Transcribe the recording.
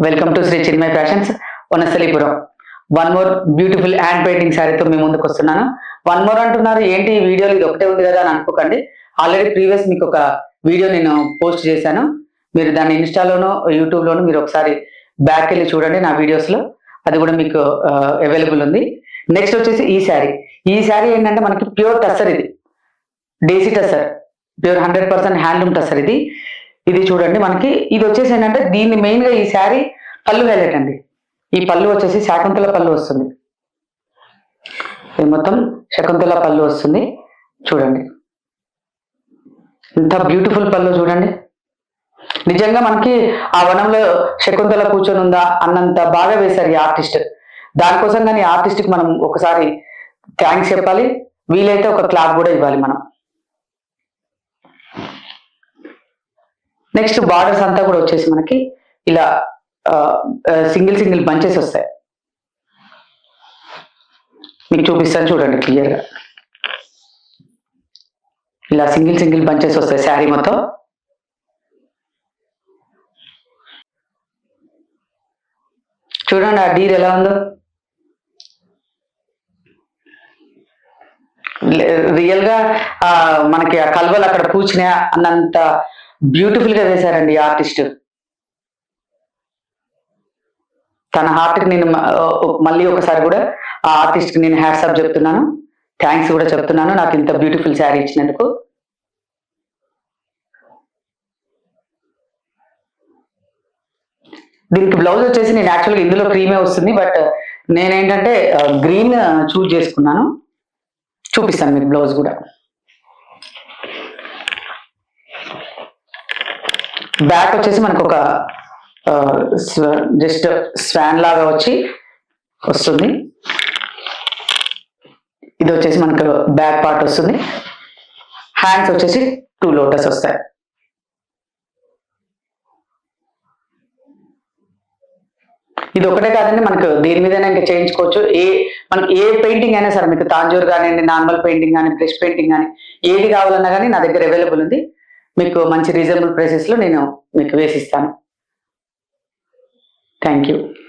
Welcome to Shri Chinmay fashions Vanasthalipuram. One more beautiful hand painting శారీతో మేము ముందుకు వస్తున్నాను. వన్ మోర్ అంటున్నారు, ఏంటి ఈ వీడియోలో ఇది ఒకటే ఉంది కదా అని అనుకోకండి. ఆల్రెడీ ప్రీవియస్ మీకు ఒక వీడియో నేను పోస్ట్ చేశాను. మీరు దాన్ని ఇన్స్టాలోనో యూట్యూబ్లోనూ మీరు ఒకసారి బ్యాక్ వెళ్ళి చూడండి నా వీడియోస్లో, అది కూడా మీకు అవైలబుల్ ఉంది. నెక్స్ట్ వచ్చేసి ఈ శారీ ఏంటంటే మనకి ప్యూర్ టస్సర్, ఇది డేసీ టస్సర్, ప్యూర్ 100% హ్యాండ్లూమ్ టస్సర్. ఇది చూడండి, మనకి ఇది వచ్చేసి ఏంటంటే దీన్ని మెయిన్ గా ఈ శారీ పళ్ళు హైలైట్ అండి. ఈ పళ్ళు వచ్చేసి శాకుంతల పళ్ళు వస్తుంది. ఇది మొత్తం శకుంతల పళ్ళు వస్తుంది. చూడండి ఇంత బ్యూటిఫుల్ పళ్ళు చూడండి. నిజంగా మనకి ఆ వనంలో శకుంతల కూర్చొని ఉందా అన్నంత బాగా వేశారు ఈ ఆర్టిస్ట్. దానికోసం కానీ ఆర్టిస్ట్ కి మనం ఒకసారి థ్యాంక్స్ చెప్పాలి, వీలైతే ఒక క్లాప్ కూడా ఇవ్వాలి మనం. నెక్స్ట్ బార్డర్స్ అంతా కూడా వచ్చేసి మనకి ఇలా సింగిల్ బంచెస్ వస్తాయి. మీకు చూపిస్తాను చూడండి క్లియర్గా. ఇలా సింగిల్ బంచెస్ వస్తాయి శారీ మొత్తం. చూడండి ఆ డీర్ ఎలా ఉందో. రియల్ గా మనకి ఆ కల్వలు అక్కడ పూచినా అన్నంత బ్యూటిఫుల్ గా వేశారండి ఆర్టిస్ట్. తన హార్ట్ కి నేను మళ్ళీ ఒకసారి కూడా ఆ ఆర్టిస్ట్ కి నేను హ్యాట్సాప్ చెప్తున్నాను, థ్యాంక్స్ కూడా చెప్తున్నాను నాకు ఇంత బ్యూటిఫుల్ శారీ ఇచ్చినందుకు. దీనికి బ్లౌజ్ వచ్చేసి నేను యాక్చువల్గా ఇందులో క్రీమే వస్తుంది, బట్ నేనేంటంటే గ్రీన్ చూజ్ చేసుకున్నాను. చూపిస్తాను మీకు బ్లౌజ్ కూడా. బ్యాక్ వచ్చేసి మనకు ఒక జస్ట్ స్వాన్ లాగా వస్తుంది. ఇది వచ్చేసి మనకు బ్యాక్ పార్ట్ వస్తుంది. హ్యాండ్స్ వచ్చేసి 2 లోటస్ వస్తాయి. ఇది ఒకటే కాదండి, మనకు దేని మీదైనా ఇంకా చేయించుకోవచ్చు. మనకి ఏ పెయింటింగ్ అయినా సరే, మీకు తాంజూర్ కానివ్వండి, నార్మల్ పెయింటింగ్ కానీ, బ్రష్ పెయింటింగ్ కానీ, ఏది కావాలన్నా కానీ నా దగ్గర అవైలబుల్ ఉంది. మీకు మంచి రీజనబుల్ ప్రైసెస్లో నేను మీకు వేసిస్తాను. Thank you.